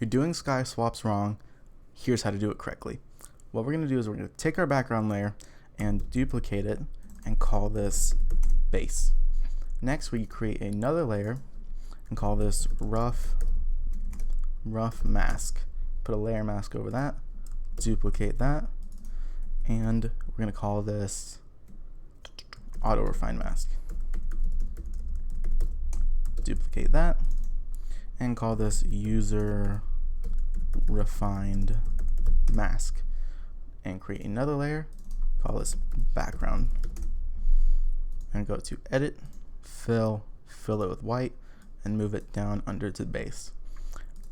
you're doing sky swaps wrong, here's how to do it correctly. What we're going to do is we're going to take our background layer and duplicate it and call this base. Next, we create another layer and call this rough mask. Put a layer mask over that, duplicate that, and we're going to call this auto refine mask. Duplicate that and call this user refined mask, and create another layer, call this background, and go to edit, fill it with white, and move it down under to base.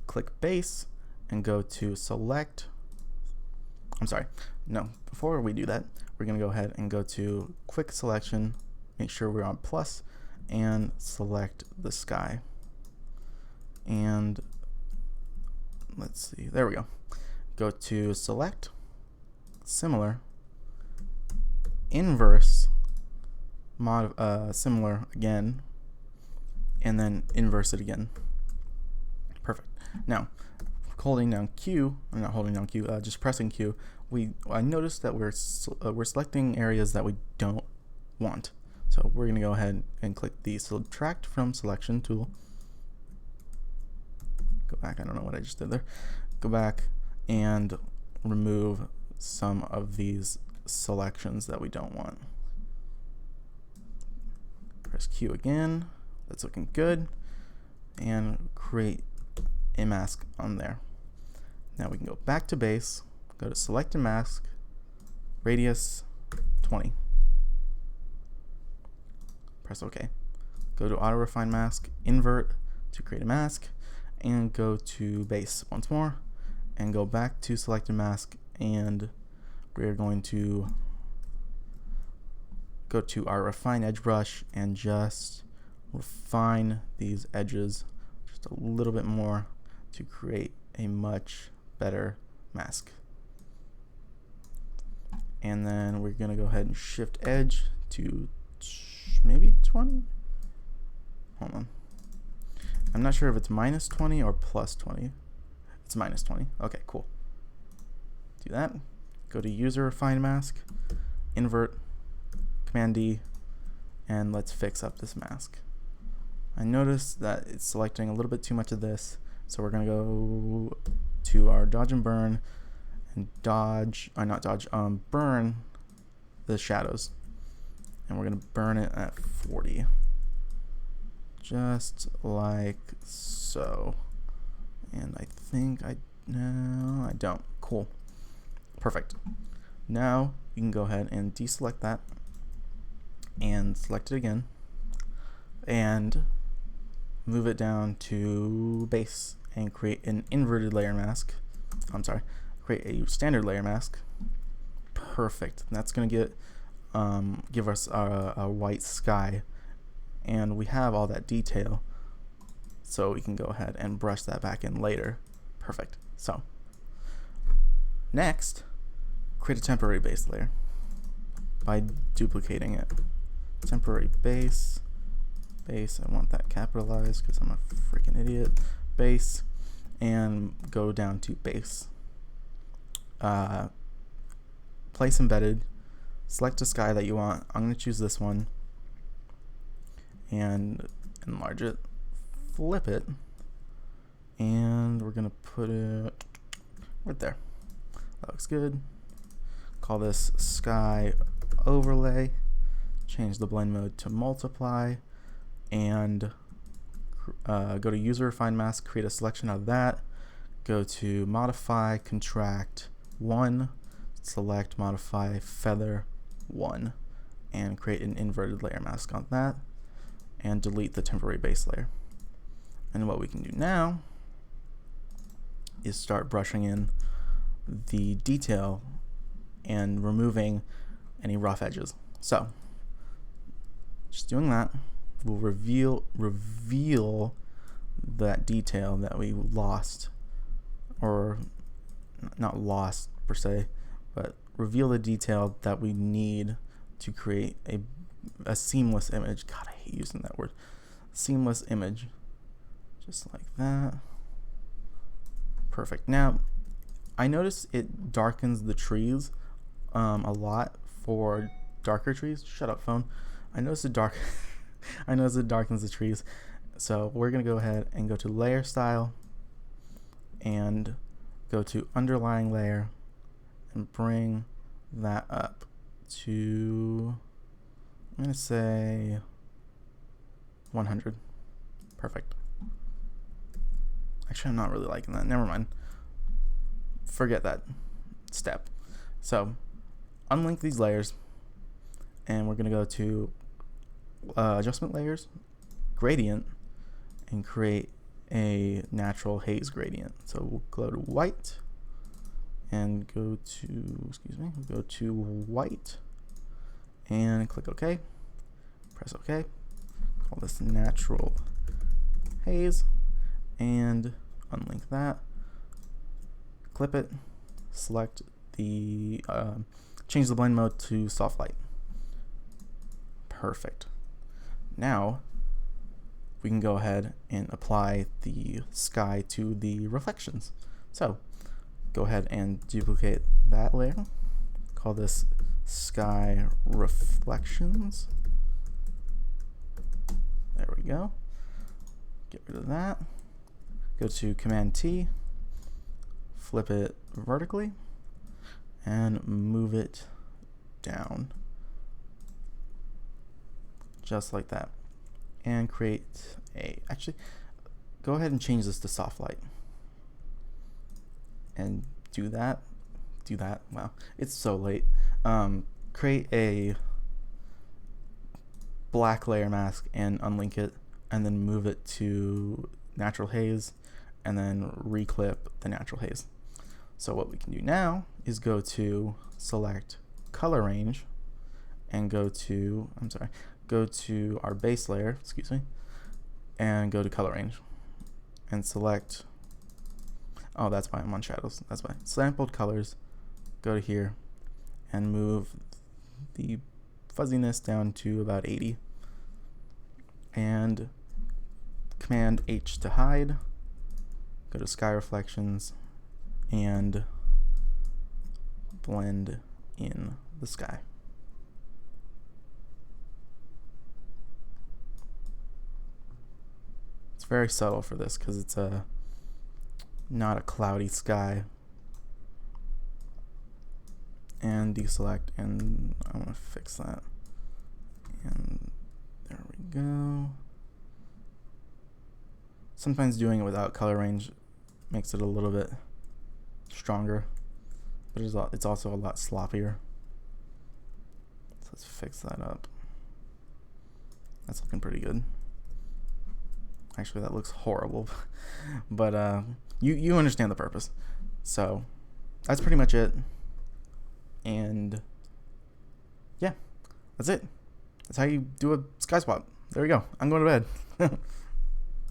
Click base and go to select. Before we do that, we're going to go ahead and go to quick selection, make sure we're on plus, and select the sky. And let's see, there we go. Go to select, similar, inverse, similar again, and then inverse it again. Perfect. Now, holding down Q, I'm not holding down Q, just pressing Q, I noticed that we're selecting areas that we don't want. So we're going to go ahead and click the subtract from selection tool. Go back, I don't know what I just did there. Go back and remove some of these selections that we don't want. Press Q again, that's looking good, and create a mask on there. Now we can go back to base, go to select a mask, radius 20. Press OK. Go to auto refine mask, invert to create a mask, and go to base once more, and go back to select a mask, and we're going to go to our refine edge brush and just refine these edges just a little bit more to create a much better mask. And then we're going to go ahead and shift edge to maybe 20. Hold on. I'm not sure if it's minus 20 or plus 20. It's minus 20. Okay, cool. Do that. Go to user refine mask, invert, Command D, and let's fix up this mask. I noticed that it's selecting a little bit too much of this, so we're going to go to our dodge and burn and burn the shadows. And we're going to burn it at 40. Just like so. And I think no, I don't. Cool. Perfect. Now you can go ahead and deselect that and select it again and move it down to base and create an inverted layer mask. Create a standard layer mask. Perfect. And that's going to give us a white sky, and we have all that detail, so we can go ahead and brush that back in later. Perfect. So next, create a temporary base layer by duplicating it. Temporary base, I want that capitalized because I'm a freaking idiot. Base, and go down to base. Place embedded, select a sky that you want. I'm going to choose this one and enlarge it, flip it, and we're going to put it right there. That looks good. Call this sky overlay, change the blend mode to multiply, and go to user refine mask, create a selection out of that, go to modify contract 1, select modify feather 1, and create an inverted layer mask on that, and delete the temporary base layer. And what we can do now is start brushing in the detail and removing any rough edges. So just doing that will reveal that detail that we lost, or not lost per se, but reveal the detail that we need to create a seamless image. God, I hate using that word. Seamless image. Just like that. Perfect. Now, I notice it darkens the trees a lot for darker trees. Shut up, phone. I notice it darkens the trees. So we're gonna go ahead and go to layer style and go to underlying layer and bring that up to, I'm gonna say 100. Perfect. Actually, I'm not really liking that. Never mind. Forget that step. So unlink these layers and we're gonna go to adjustment layers, gradient, and create a natural haze gradient. So we'll go to white and go to white and click OK. Press OK. Call this natural haze and unlink that. Clip it. Select the change the blend mode to soft light. Perfect. Now we can go ahead and apply the sky to the reflections. So go ahead and duplicate that layer. Call this sky reflections. There we go. Get rid of that. Go to Command T, flip it vertically, and move it down. Just like that. And create actually, go ahead and change this to soft light. And do that. Wow, it's so late. Create a black layer mask and unlink it, and then move it to natural haze, and then reclip the natural haze. So what we can do now is go to select color range and go to our base layer, and go to color range and select, oh, that's why I'm on shadows. That's why. Sampled colors, go to here and move the fuzziness down to about 80. And Command H to hide. Go to sky reflections and blend in the sky. It's very subtle for this because it's not a cloudy sky. And deselect, and I want to fix that. And there we go. Sometimes doing it without color range makes it a little bit stronger, but it's also a lot sloppier. So let's fix that up. That's looking pretty good. Actually, that looks horrible, but you understand the purpose. So that's pretty much it. And yeah, that's it. That's how you do a sky swap. There we go. I'm going to bed.